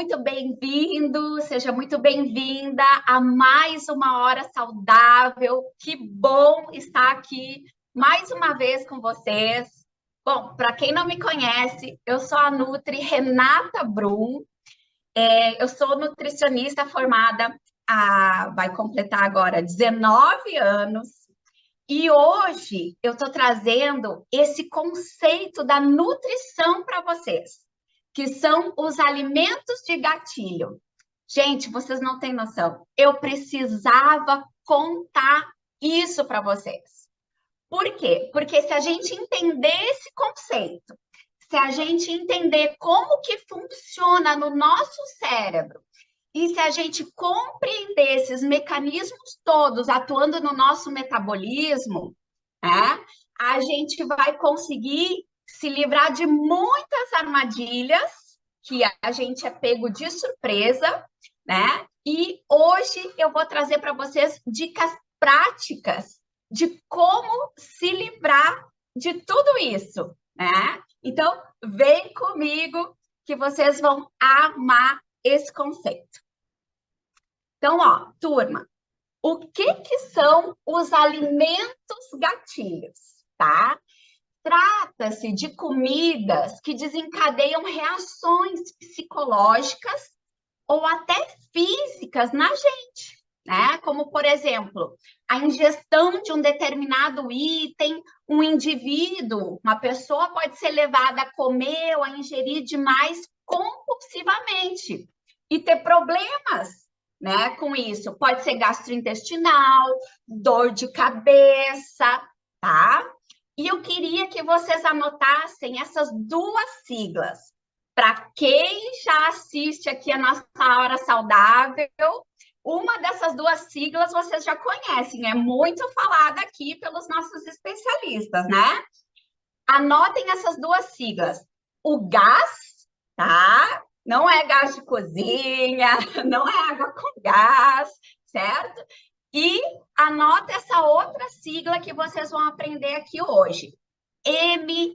muito bem-vindo, seja muito bem-vinda a mais uma hora saudável. Que bom estar aqui mais uma vez com vocês. Bom, para quem não me conhece, eu sou a Nutri Renata Brum. Eu sou nutricionista formada vai completar agora 19 anos. E hoje eu estou trazendo esse conceito da nutrição para vocês, que são os alimentos de gatilho. Gente, vocês não têm noção. Eu precisava contar isso para vocês. Por quê? Porque se a gente entender esse conceito, se a gente entender como que funciona no nosso cérebro, e se a gente compreender esses mecanismos todos atuando no nosso metabolismo, né, a gente vai conseguir se livrar de muitas armadilhas que a gente é pego de surpresa, né? E hoje eu vou trazer para vocês dicas práticas de como se livrar de tudo isso, né? Então, vem comigo que vocês vão amar esse conceito. Então, ó, turma, o que são os alimentos gatilhos, tá? Trata-se de comidas que desencadeiam reações psicológicas ou até físicas na gente, né? Como, por exemplo, a ingestão de um determinado item, um indivíduo, uma pessoa pode ser levada a comer ou a ingerir demais compulsivamente e ter problemas, né, com isso. Pode ser gastrointestinal, dor de cabeça, tá? E eu queria que vocês anotassem essas duas siglas. Para quem já assiste aqui a nossa Hora Saudável, uma dessas duas siglas vocês já conhecem, é muito falada aqui pelos nossos especialistas, né? Anotem essas duas siglas. O gás, tá? Não é gás de cozinha, não é água com gás, certo? E anota essa outra sigla que vocês vão aprender aqui hoje. MSG,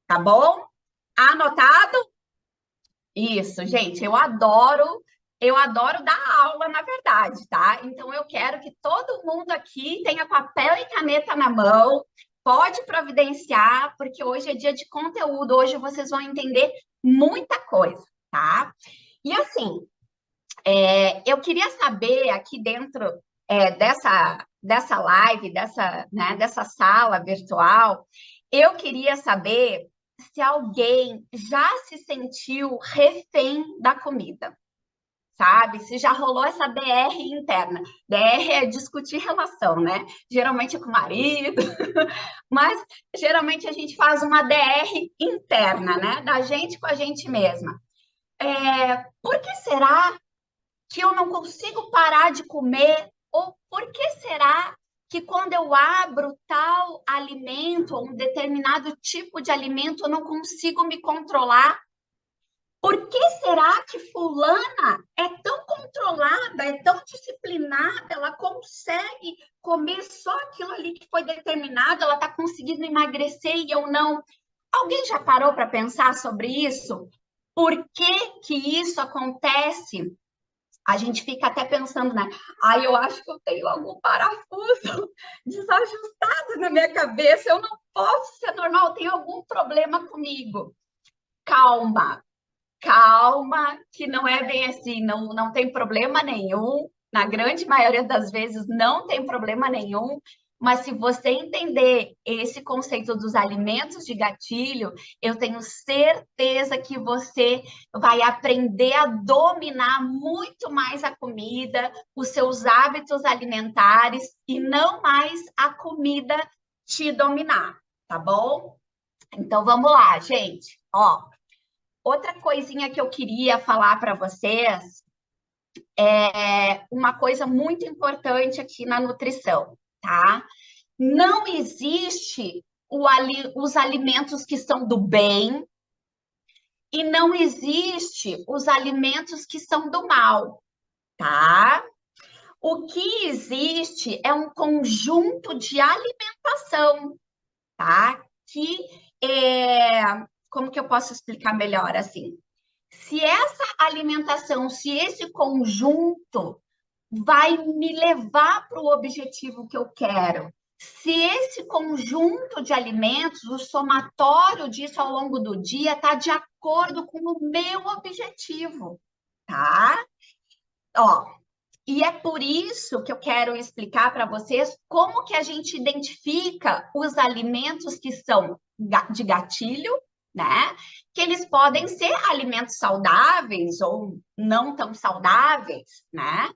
tá bom? Anotado? Isso, gente, eu adoro dar aula, na verdade, tá? Então eu quero que todo mundo aqui tenha papel e caneta na mão, pode providenciar, porque hoje é dia de conteúdo, hoje vocês vão entender muita coisa, tá? E assim, eu queria saber aqui dentro dessa live, dessa sala virtual, eu queria saber se alguém já se sentiu refém da comida, sabe? Se já rolou essa DR interna. DR é discutir relação, né? Geralmente é com o marido, mas geralmente a gente faz uma DR interna, né? Da gente com a gente mesma. Por que será que eu não consigo parar de comer? Ou por que será que quando eu abro tal alimento, ou um determinado tipo de alimento, eu não consigo me controlar? Por que será que fulana é tão controlada, é tão disciplinada, ela consegue comer só aquilo ali que foi determinado, ela está conseguindo emagrecer e eu não? Alguém já parou para pensar sobre isso? Por que isso acontece? A gente fica até pensando, né? Eu acho que eu tenho algum parafuso desajustado na minha cabeça, eu não posso ser normal, tem algum problema comigo. Calma, calma, que não é bem assim, não tem problema nenhum. Na grande maioria das vezes não tem problema nenhum. Mas se você entender esse conceito dos alimentos de gatilho, eu tenho certeza que você vai aprender a dominar muito mais a comida, os seus hábitos alimentares e não mais a comida te dominar, tá bom? Então vamos lá, gente. Ó, outra coisinha que eu queria falar para vocês é uma coisa muito importante aqui na nutrição, tá? Não existe os alimentos que são do bem e não existe os alimentos que são do mal, tá? O que existe é um conjunto de alimentação, tá? Como que eu posso explicar melhor assim? Se essa alimentação, se esse conjunto vai me levar para o objetivo que eu quero, se esse conjunto de alimentos, o somatório disso ao longo do dia, está de acordo com o meu objetivo, tá? Ó, e é por isso que eu quero explicar para vocês como que a gente identifica os alimentos que são de gatilho, né? Que eles podem ser alimentos saudáveis ou não tão saudáveis, né?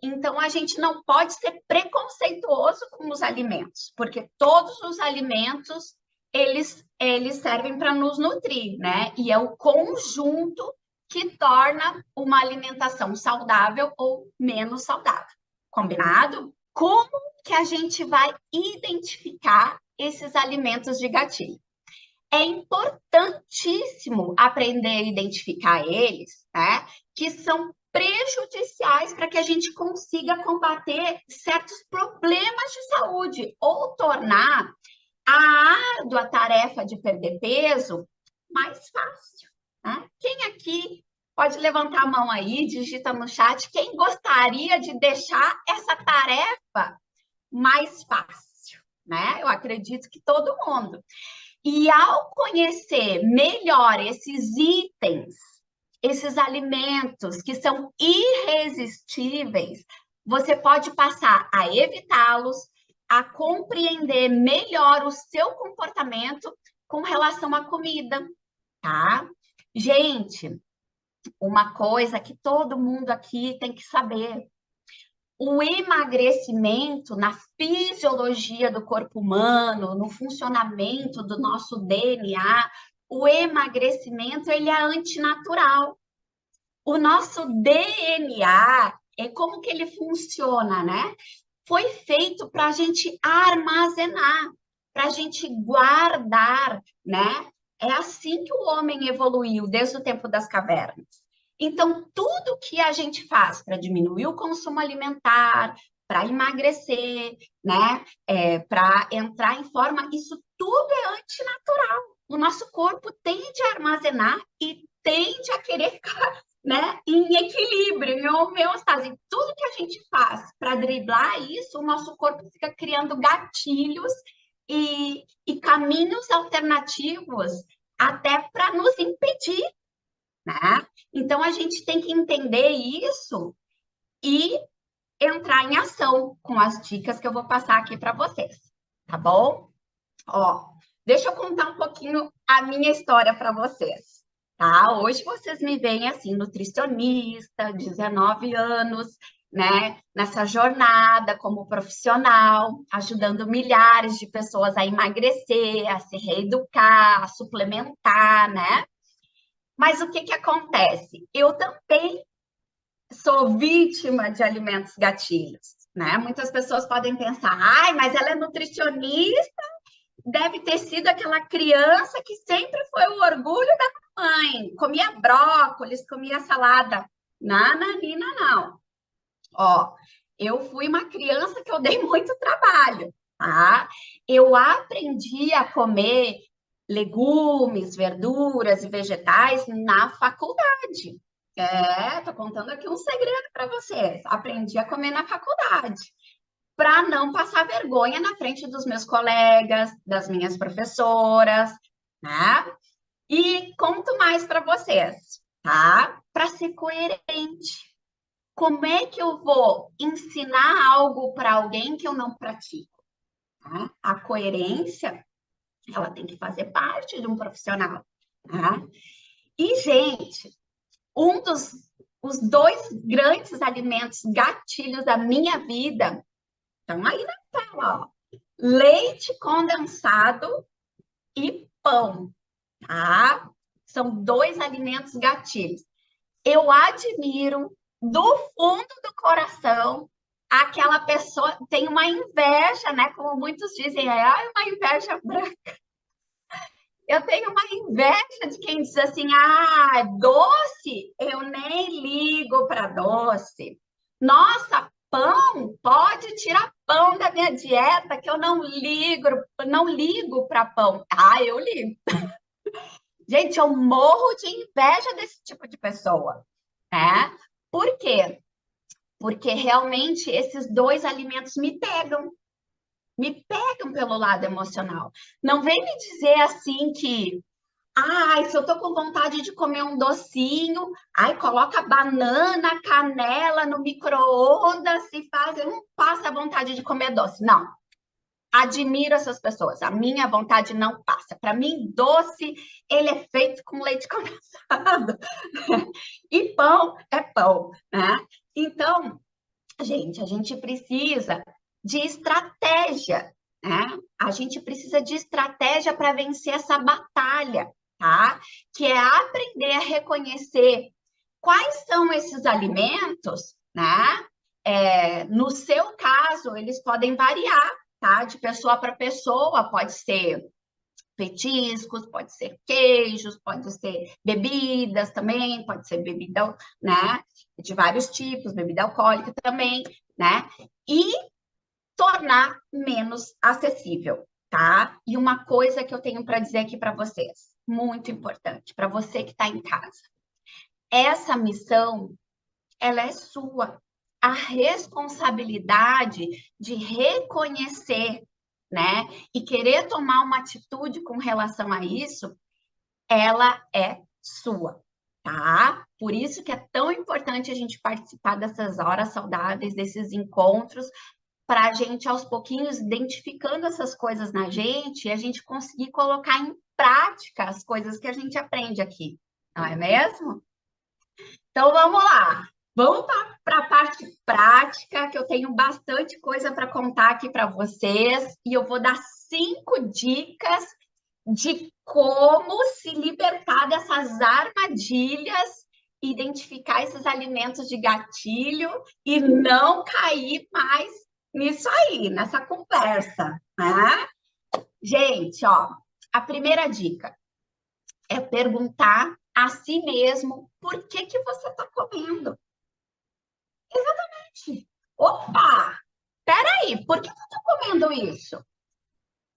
Então, a gente não pode ser preconceituoso com os alimentos, porque todos os alimentos, eles servem para nos nutrir, né? E é o conjunto que torna uma alimentação saudável ou menos saudável. Combinado? Como que a gente vai identificar esses alimentos de gatilho? É importantíssimo aprender a identificar eles, né? Que são prejudiciais para que a gente consiga combater certos problemas de saúde ou tornar a árdua tarefa de perder peso mais fácil. Né? Quem aqui pode levantar a mão aí, digita no chat, quem gostaria de deixar essa tarefa mais fácil? Né? Eu acredito que todo mundo. E ao conhecer melhor esses itens, esses alimentos que são irresistíveis, você pode passar a evitá-los, a compreender melhor o seu comportamento com relação à comida, tá? Gente, uma coisa que todo mundo aqui tem que saber: o emagrecimento na fisiologia do corpo humano, no funcionamento do nosso DNA, o emagrecimento ele é antinatural. O nosso DNA é como que ele funciona, né? Foi feito para a gente armazenar, para a gente guardar, né? É assim que o homem evoluiu desde o tempo das cavernas. Então, tudo que a gente faz para diminuir o consumo alimentar, para emagrecer, né? Para entrar em forma, isso tudo é antinatural. O nosso corpo tende a armazenar e tende a querer ficar, né, em equilíbrio, em homeostase. Tudo que a gente faz para driblar isso, o nosso corpo fica criando gatilhos e caminhos alternativos até para nos impedir, né? Então, a gente tem que entender isso e entrar em ação com as dicas que eu vou passar aqui para vocês, tá bom? Ó, deixa eu contar um pouquinho a minha história para vocês, tá? Hoje vocês me veem assim, nutricionista, 19 anos, né? Nessa jornada como profissional, ajudando milhares de pessoas a emagrecer, a se reeducar, a suplementar, né? Mas o que que acontece? Eu também sou vítima de alimentos gatilhos, né? Muitas pessoas podem pensar, ai, mas ela é nutricionista, deve ter sido aquela criança que sempre foi o orgulho da mãe, comia brócolis, comia salada. Nananina, não. Ó, eu fui uma criança que eu dei muito trabalho, tá? Eu aprendi a comer legumes, verduras e vegetais na faculdade. Tô contando aqui um segredo para vocês. Aprendi a comer na faculdade para não passar vergonha na frente dos meus colegas, das minhas professoras, né? E conto mais para vocês, tá? Para ser coerente. Como é que eu vou ensinar algo para alguém que eu não pratico? Tá? A coerência, ela tem que fazer parte de um profissional, tá? E, gente, os dois grandes alimentos gatilhos da minha vida estão aí na tela, ó. Leite condensado e pão, tá? São dois alimentos gatilhos. Eu admiro do fundo do coração aquela pessoa, tem uma inveja, né? Como muitos dizem, uma inveja branca. Eu tenho uma inveja de quem diz assim, doce, eu nem ligo para doce. Nossa, pão, pode tirar pão da minha dieta, que eu não ligo para pão. Eu ligo. Gente, eu morro de inveja desse tipo de pessoa, né? Por quê? Porque realmente esses dois alimentos me pegam pelo lado emocional. Não vem me dizer assim que, ai, se eu tô com vontade de comer um docinho, ai, coloca banana, canela no micro-ondas e faz, eu não passo a vontade de comer doce. Não, admiro essas pessoas. A minha vontade não passa. Para mim, doce, ele é feito com leite condensado. E pão é pão, né? Então, gente, a gente precisa de estratégia, né? A gente precisa de estratégia para vencer essa batalha, tá? Que é aprender a reconhecer quais são esses alimentos, né? No seu caso, eles podem variar, tá? De pessoa para pessoa, pode ser petiscos, pode ser queijos, pode ser bebidas também, pode ser bebida, né, de vários tipos, bebida alcoólica também, né, e tornar menos acessível, tá? E uma coisa que eu tenho para dizer aqui para vocês, muito importante, para você que está em casa, essa missão, ela é sua. A responsabilidade de reconhecer, né, e querer tomar uma atitude com relação a isso, ela é sua, tá? Por isso que é tão importante a gente participar dessas horas saudáveis, desses encontros, para a gente, aos pouquinhos, identificando essas coisas na gente e a gente conseguir colocar em prática as coisas que a gente aprende aqui, não é mesmo? Então, vamos lá. Vamos para a parte prática, que eu tenho bastante coisa para contar aqui para vocês, e eu vou dar 5 dicas de como se libertar dessas armadilhas, identificar esses alimentos de gatilho e não cair mais nisso aí, nessa conversa, né? Gente, ó, a primeira dica é perguntar a si mesmo por que você está comendo. Exatamente. Opa! Peraí, por que eu estou comendo isso?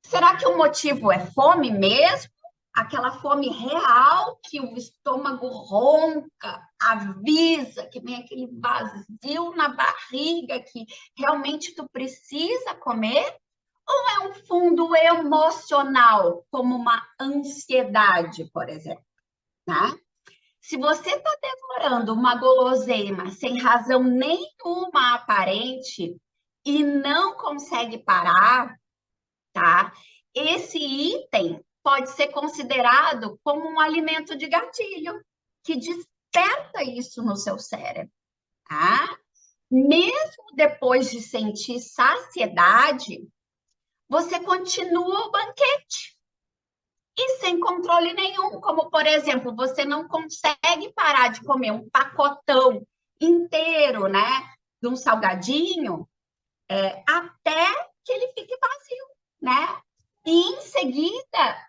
Será que o motivo é fome mesmo? Aquela fome real que o estômago ronca, avisa que vem aquele vazio na barriga que realmente tu precisa comer? Ou é um fundo emocional, como uma ansiedade, por exemplo, né? Se você está devorando uma guloseima sem razão nenhuma aparente e não consegue parar, tá? Esse item pode ser considerado como um alimento de gatilho, que desperta isso no seu cérebro, tá? Mesmo depois de sentir saciedade, você continua o banquete e sem controle nenhum, como por exemplo, você não consegue parar de comer um pacotão inteiro, né, de um salgadinho, até que ele fique vazio, né? E em seguida,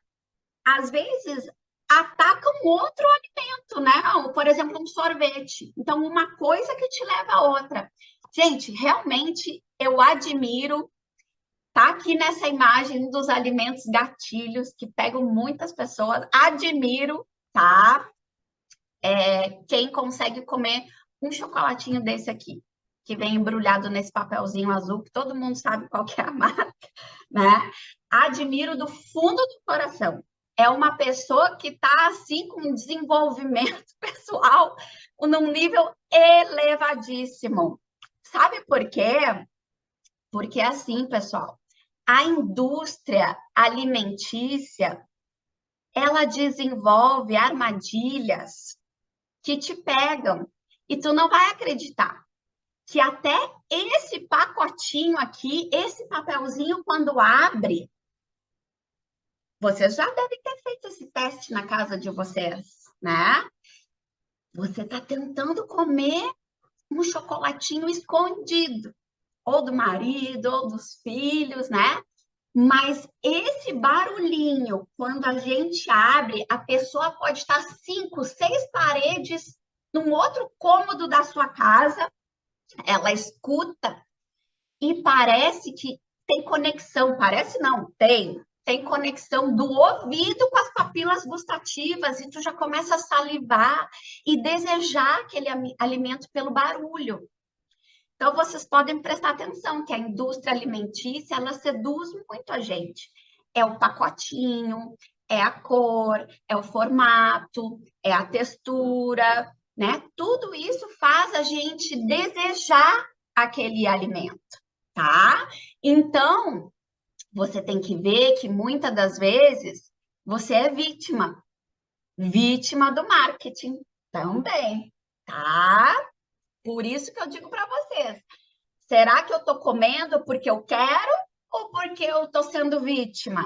às vezes, atacam outro alimento, né? Por exemplo, um sorvete. Então, uma coisa que te leva a outra. Gente, realmente eu admiro, tá aqui nessa imagem dos alimentos gatilhos que pegam muitas pessoas. Admiro, tá? Quem consegue comer um chocolatinho desse aqui, que vem embrulhado nesse papelzinho azul, que todo mundo sabe qual que é a marca, né? Admiro do fundo do coração. É uma pessoa que está assim com um desenvolvimento pessoal num nível elevadíssimo. Sabe por quê? Porque assim, pessoal, a indústria alimentícia, ela desenvolve armadilhas que te pegam e tu não vai acreditar que até esse pacotinho aqui, esse papelzinho, quando abre, vocês já devem ter feito esse teste na casa de vocês, né? Você está tentando comer um chocolatinho escondido, ou do marido, ou dos filhos, né? Mas esse barulhinho, quando a gente abre, a pessoa pode estar 5, 6 paredes num outro cômodo da sua casa, ela escuta e parece que tem conexão. Parece não, tem. tem conexão do ouvido com as papilas gustativas e tu já começa a salivar e desejar aquele alimento pelo barulho. Então, vocês podem prestar atenção que a indústria alimentícia, ela seduz muito a gente. É o pacotinho, é a cor, é o formato, é a textura, né? Tudo isso faz a gente desejar aquele alimento, tá? Então, você tem que ver que muitas das vezes você é vítima do marketing também, tá? Por isso que eu digo para vocês, será que eu estou comendo porque eu quero ou porque eu estou sendo vítima?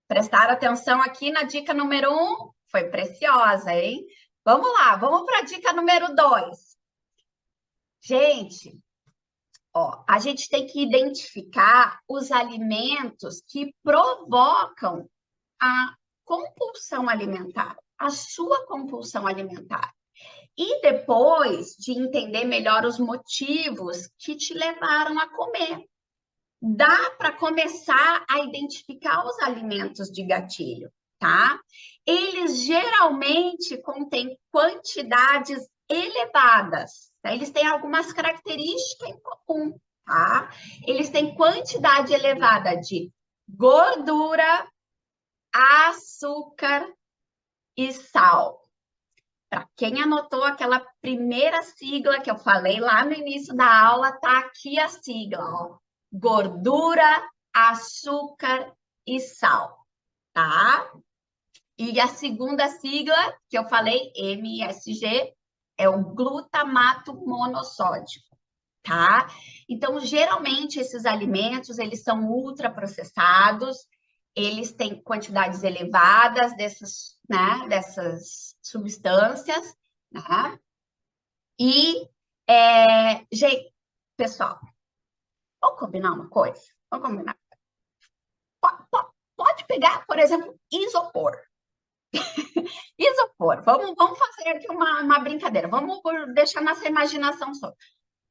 Prestar atenção aqui na dica número 1, foi preciosa, hein? Vamos lá, vamos para a dica número 2. Gente, ó, a gente tem que identificar os alimentos que provocam a compulsão alimentar, a sua compulsão alimentar. E depois de entender melhor os motivos que te levaram a comer, dá para começar a identificar os alimentos de gatilho, tá? Eles geralmente contêm quantidades elevadas, tá? Eles têm algumas características em comum, tá? Eles têm quantidade elevada de gordura, açúcar e sal. Para quem anotou aquela primeira sigla que eu falei lá no início da aula, tá aqui a sigla, ó. Gordura, açúcar e sal, tá? E a segunda sigla que eu falei, MSG, é o glutamato monossódico, tá? Então, geralmente, esses alimentos, eles são ultraprocessados, eles têm quantidades elevadas dessas substâncias, né? E, gente, pessoal, vamos combinar uma coisa? Vamos combinar. Pode pegar, por exemplo, isopor. Isopor. Vamos fazer aqui uma brincadeira. Vamos deixar nossa imaginação só.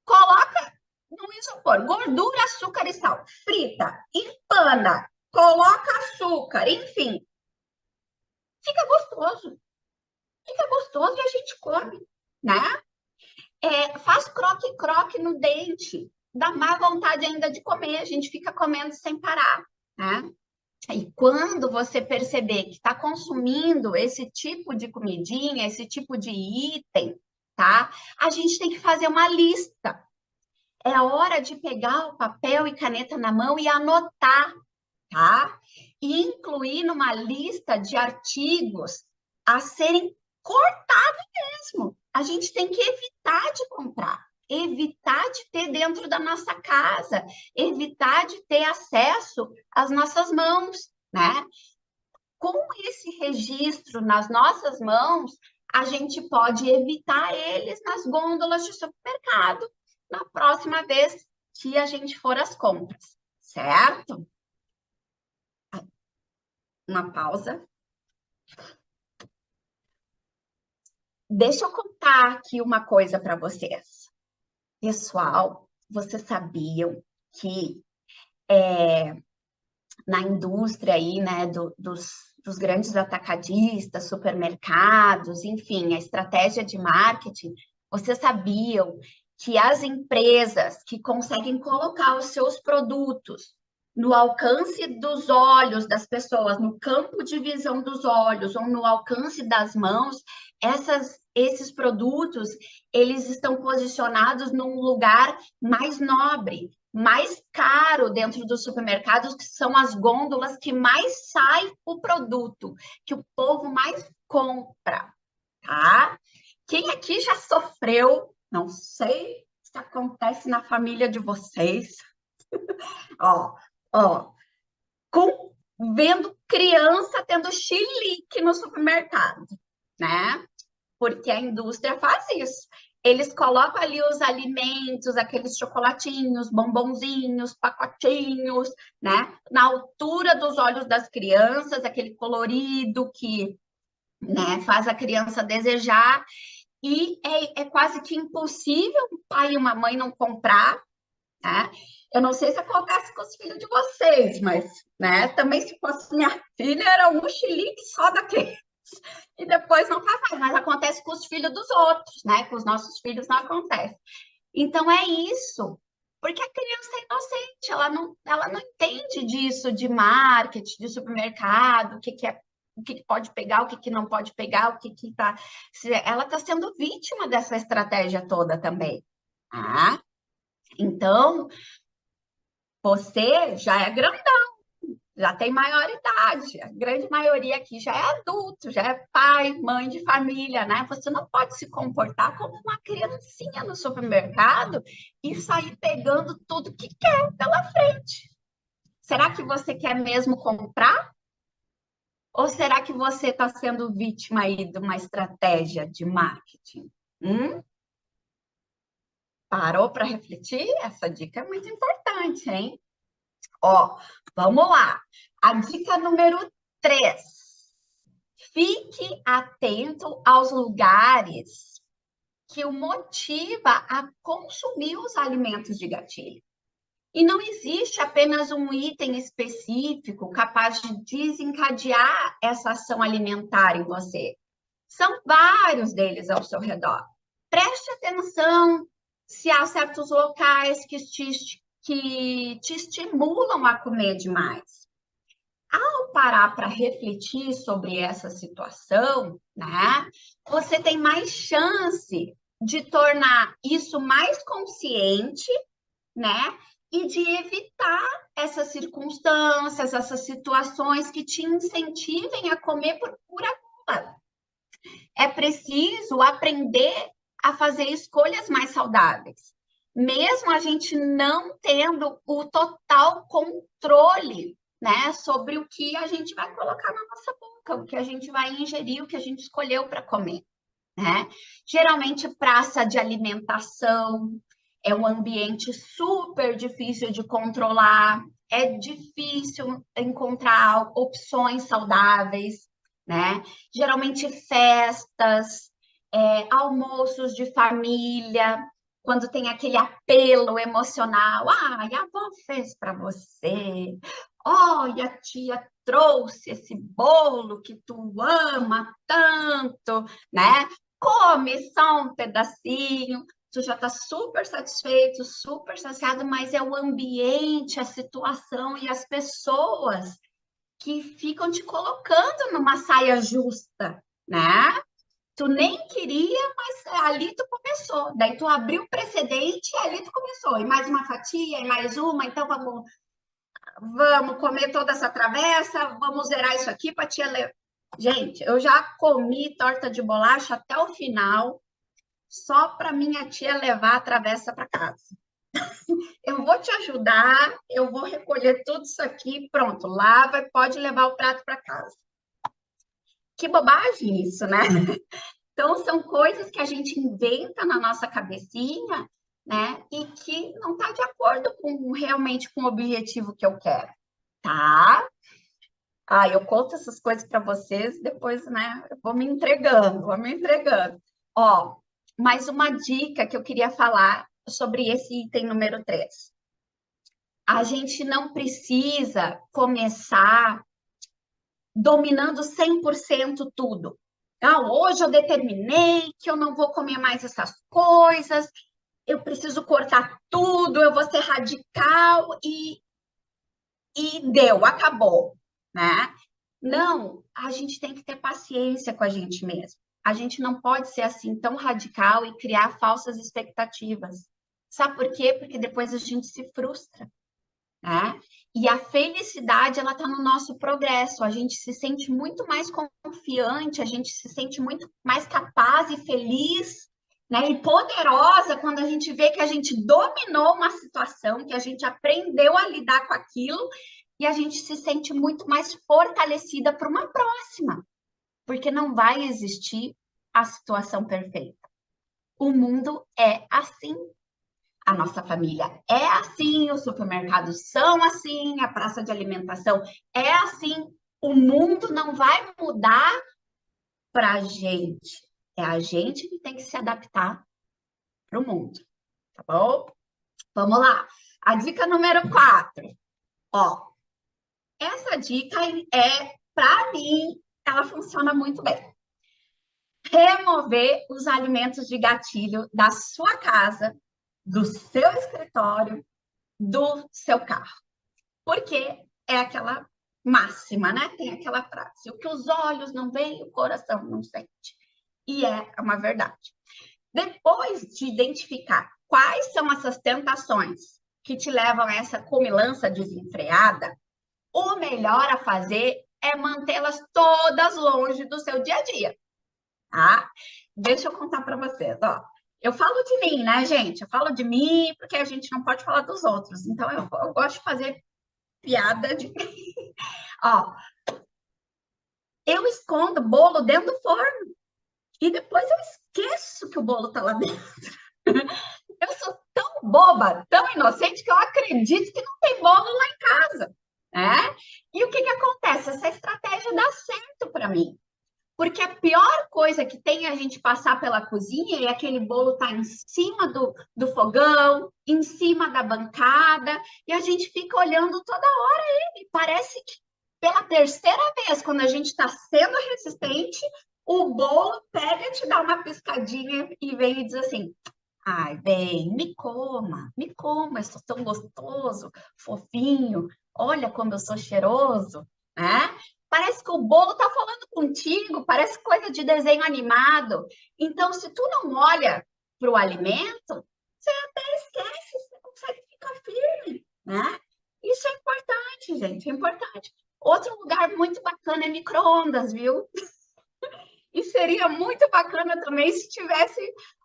Coloca no isopor gordura, açúcar e sal. Frita, empana, coloca açúcar, enfim. Fica gostoso. Fica gostoso e a gente come, né? Faz croque-croque no dente. Dá má vontade ainda de comer. A gente fica comendo sem parar, né? E quando você perceber que está consumindo esse tipo de comidinha, esse tipo de item, tá? A gente tem que fazer uma lista. É hora de pegar o papel e caneta na mão e anotar, tá? E incluir numa lista de artigos a serem cortados mesmo. A gente tem que evitar de comprar, evitar de ter dentro da nossa casa, evitar de ter acesso às nossas mãos, né? Com esse registro nas nossas mãos, a gente pode evitar eles nas gôndolas de supermercado na próxima vez que a gente for às compras, certo? Uma pausa. Deixa eu contar aqui uma coisa para vocês. Pessoal, vocês sabiam que na indústria aí, né, dos grandes atacadistas, supermercados, enfim, a estratégia de marketing, vocês sabiam que as empresas que conseguem colocar os seus produtos no alcance dos olhos das pessoas, no campo de visão dos olhos ou no alcance das mãos, esses produtos, eles estão posicionados num lugar mais nobre, mais caro dentro dos supermercados, que são as gôndolas que mais sai o produto, que o povo mais compra, tá? Quem aqui já sofreu, não sei se acontece na família de vocês, ó, vendo criança tendo chilique no supermercado, né? Porque a indústria faz isso. Eles colocam ali os alimentos, aqueles chocolatinhos, bombonzinhos, pacotinhos, né? Na altura dos olhos das crianças, aquele colorido que, né, faz a criança desejar. E é quase que impossível um pai e uma mãe não comprar, né? Eu não sei se acontece com os filhos de vocês, mas, né, também se fosse minha filha, era um chilique só daquele. E depois não faz mais, mas acontece com os filhos dos outros, né? Com os nossos filhos não acontece. Então é isso, porque a criança é inocente, ela não entende disso, de marketing, de supermercado, o que pode pegar, o que não pode pegar, o que tá. Ela está sendo vítima dessa estratégia toda também. Ah, então, você já é grandão, já tem maioridade. A grande maioria aqui já é adulto, já é pai, mãe de família, né? Você não pode se comportar como uma criancinha no supermercado e sair pegando tudo que quer pela frente. Será que você quer mesmo comprar? Ou será que você está sendo vítima aí de uma estratégia de marketing? Hum? Parou para refletir? Essa dica é muito importante, hein? Ó, vamos lá. A dica número 3. Fique atento aos lugares que o motiva a consumir os alimentos de gatilho. E não existe apenas um item específico capaz de desencadear essa ação alimentar em você. São vários deles ao seu redor. Preste atenção se há certos locais que te estimulam a comer demais. Ao parar para refletir sobre essa situação, né, você tem mais chance de tornar isso mais consciente, né, e de evitar essas circunstâncias, essas situações que te incentivem a comer por pura gula. É preciso aprender a fazer escolhas mais saudáveis, mesmo a gente não tendo o total controle, né, sobre o que a gente vai colocar na nossa boca, o que a gente vai ingerir, o que a gente escolheu para comer, né? Geralmente, praça de alimentação é um ambiente super difícil de controlar, é difícil encontrar opções saudáveis, né? Geralmente festas, almoços de família, quando tem aquele apelo emocional, ah, a avó fez para você, olha, a tia trouxe esse bolo que tu ama tanto, né? Come só um pedacinho, tu já está super satisfeito, super saciado, mas é o ambiente, a situação e as pessoas que ficam te colocando numa saia justa, né? Tu nem queria, mas ali tu começou. Daí tu abriu o precedente e ali tu começou. E mais uma fatia, e mais uma, então vamos comer toda essa travessa, vamos zerar isso aqui para tia levar. Gente, eu já comi torta de bolacha até o final, só para minha tia levar a travessa para casa. Eu vou te ajudar, eu vou recolher tudo isso aqui, pronto, lava e pode levar o prato para casa. Que bobagem isso, né? Então, são coisas que a gente inventa na nossa cabecinha, né? E que não está de acordo com realmente com o objetivo que eu quero, tá? Ah, eu conto essas coisas para vocês, depois, né? Eu vou me entregando, vou me entregando. Ó, mais uma dica que eu queria falar sobre esse item número 3. A gente não precisa começar dominando 100% tudo. Não, hoje eu determinei que eu não vou comer mais essas coisas, eu preciso cortar tudo, eu vou ser radical e deu, acabou, né? Não, a gente tem que ter paciência com a gente mesmo. A gente não pode ser assim tão radical e criar falsas expectativas. Sabe por quê? Porque depois a gente se frustra, né? E a felicidade, ela está no nosso progresso. A gente se sente muito mais confiante, a gente se sente muito mais capaz e feliz, né? E poderosa quando a gente vê que a gente dominou uma situação, que a gente aprendeu a lidar com aquilo e a gente se sente muito mais fortalecida para uma próxima, porque não vai existir a situação perfeita. O mundo é assim. A nossa família é assim, os supermercados são assim, a praça de alimentação é assim. O mundo não vai mudar para a gente. É a gente que tem que se adaptar para o mundo, tá bom? Vamos lá. A dica número 4. Ó, essa dica para mim, ela funciona muito bem. Remover os alimentos de gatilho da sua casa, do seu escritório, do seu carro. Porque é aquela máxima, né? Tem aquela frase: o que os olhos não veem, o coração não sente. E é uma verdade. Depois de identificar quais são essas tentações que te levam a essa comilança desenfreada, o melhor a fazer é mantê-las todas longe do seu dia a dia, tá? Deixa eu contar para vocês, ó. Eu falo de mim, né, gente? Eu falo de mim porque a gente não pode falar dos outros. Então, eu gosto de fazer piada de mim. Ó, eu escondo bolo dentro do forno e depois eu esqueço que o bolo tá lá dentro. Eu sou tão boba, tão inocente, que eu acredito que não tem bolo lá em casa, né? E o que acontece? Essa estratégia dá certo para mim. Porque a pior coisa que tem é a gente passar pela cozinha e aquele bolo tá em cima do fogão, em cima da bancada, e a gente fica olhando toda hora ele. Parece que pela terceira vez, quando a gente está sendo resistente, o bolo pega e te dá uma piscadinha e vem e diz assim: ai, bem, me coma, eu sou tão gostoso, fofinho, olha como eu sou cheiroso, né? Parece que o bolo tá falando contigo, parece coisa de desenho animado. Então, se tu não olha para o alimento, você até esquece, você consegue ficar firme, né? Isso é importante, gente, é importante. Outro lugar muito bacana é micro-ondas, viu? E seria muito bacana também se tivesse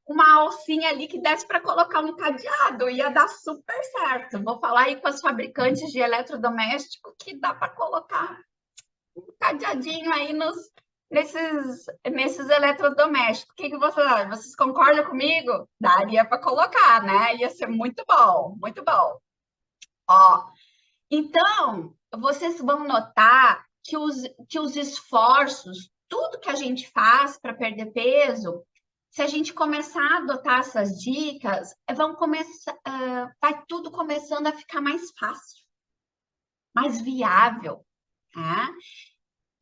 uma alcinha ali que desse para colocar um cadeado, ia dar super certo. Vou falar aí com as fabricantes de eletrodoméstico que dá para colocar um cadeadinho aí nesses eletrodomésticos. O que vocês acham? Vocês concordam comigo? Daria para colocar, né? Ia ser muito bom, muito bom. Ó, então, vocês vão notar que os esforços, tudo que a gente faz para perder peso, se a gente começar a adotar essas dicas, vai tudo começando a ficar mais fácil, mais viável, tá?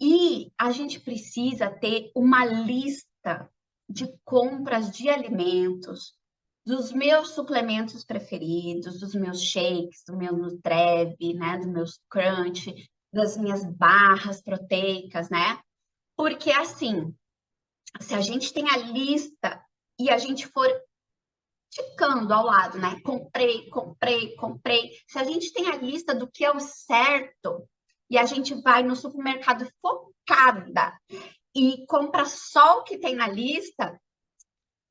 E a gente precisa ter uma lista de compras de alimentos, dos meus suplementos preferidos, dos meus shakes, do meu Nutrev, né, dos meus crunch, das minhas barras proteicas, né? Porque assim, se a gente tem a lista e a gente for ticando ao lado, né? Comprei, comprei, comprei. Se a gente tem a lista do que é o certo e a gente vai no supermercado focada e compra só o que tem na lista,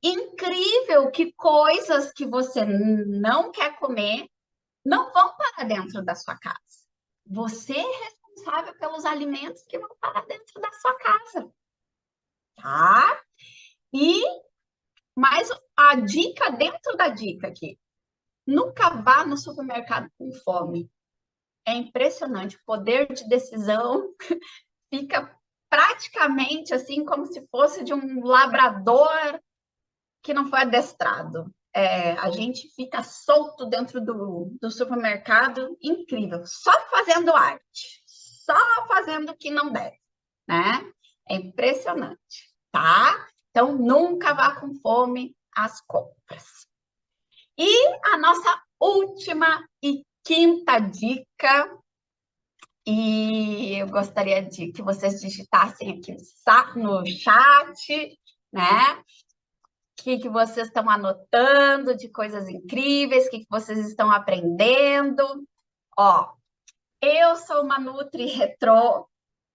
incrível que coisas que você não quer comer não vão para dentro da sua casa. Você é responsável pelos alimentos que vão para dentro da sua casa, tá? E mais a dica dentro da dica aqui. Nunca vá no supermercado com fome. É impressionante. O poder de decisão fica praticamente assim como se fosse de um labrador que não foi adestrado. A gente fica solto dentro do supermercado, incrível, só fazendo arte, só fazendo o que não deve, né? É impressionante, tá? Então, nunca vá com fome às compras. E a nossa última e quinta dica, e eu gostaria de que vocês digitassem aqui no chat, né? O que vocês estão anotando de coisas incríveis, o que vocês estão aprendendo. Ó, eu sou uma Nutri Retrô,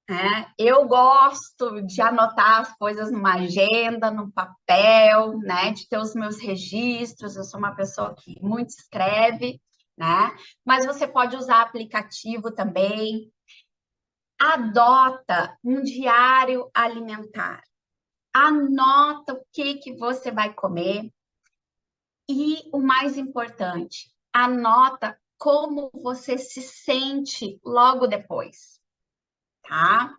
né? Eu gosto de anotar as coisas numa agenda, num papel, né? De ter os meus registros. Eu sou uma pessoa que muito escreve, né? Mas você pode usar aplicativo também. Adota um diário alimentar. Anota o que você vai comer. E o mais importante, anota como você se sente logo depois, tá?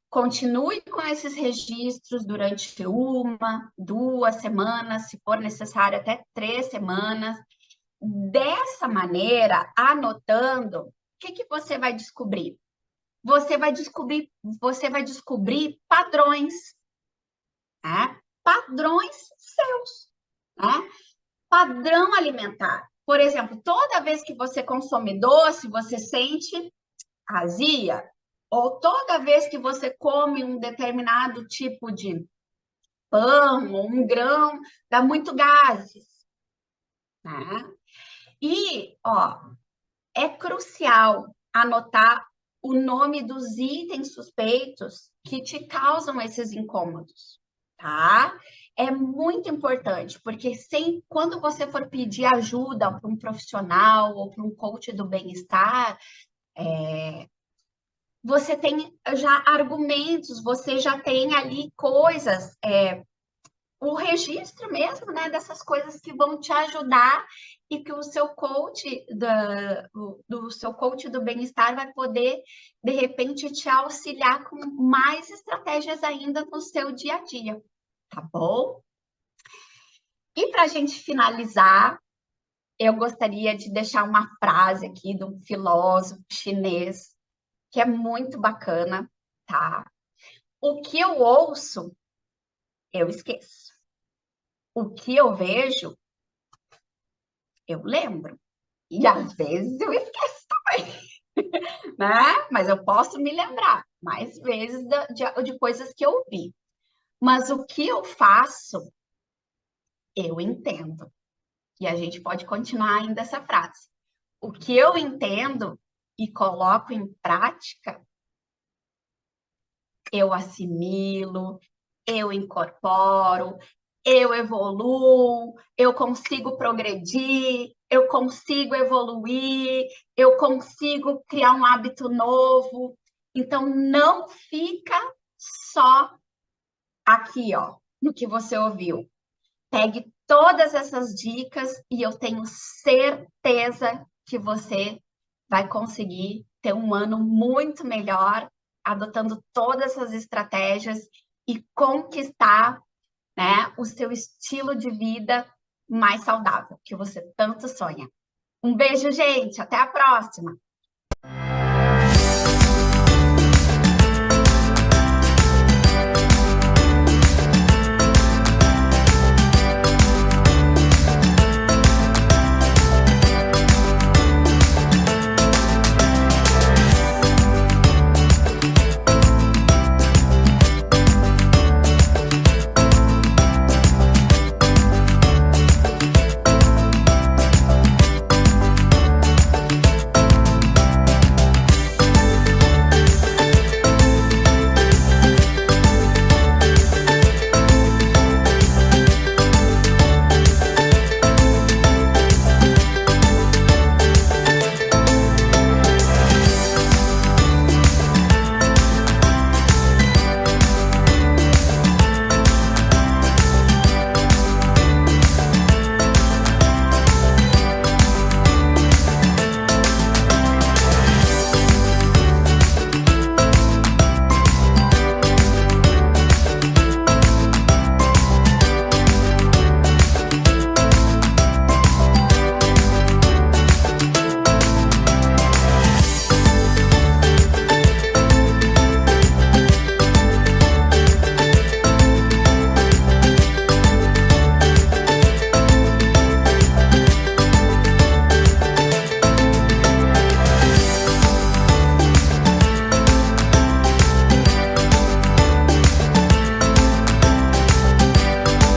Continue com esses registros durante 1, 2 semanas, se for necessário, até 3 semanas. dessa maneira, anotando, o que você vai descobrir? Você vai descobrir padrões, né? Padrões seus, né? Padrão alimentar. Por exemplo, toda vez que você consome doce, você sente azia, ou toda vez que você come um determinado tipo de pão ou um grão, dá muito gases, né? E, ó, é crucial anotar o nome dos itens suspeitos que te causam esses incômodos, tá? É muito importante, porque quando você for pedir ajuda para um profissional ou para um coach do bem-estar, você tem já argumentos, você já tem ali coisas, o registro mesmo, né, dessas coisas que vão te ajudar e que o seu coach do seu coach do bem-estar vai poder de repente te auxiliar com mais estratégias ainda no seu dia a dia, tá bom? E para a gente finalizar, eu gostaria de deixar uma frase aqui de um filósofo chinês que é muito bacana, tá? O que eu ouço, eu esqueço. O que eu vejo, eu lembro. E às vezes eu esqueço também, né? Mas eu posso me lembrar mais vezes de coisas que eu vi. Mas o que eu faço, eu entendo. E a gente pode continuar ainda essa frase. O que eu entendo e coloco em prática, eu assimilo, eu incorporo, eu evoluo, eu consigo progredir, eu consigo evoluir, eu consigo criar um hábito novo. Então, não fica só aqui, ó, no que você ouviu. Pegue todas essas dicas e eu tenho certeza que você vai conseguir ter um ano muito melhor, adotando todas essas estratégias e conquistar, né, o seu estilo de vida mais saudável, que você tanto sonha. Um beijo, gente. Até a próxima.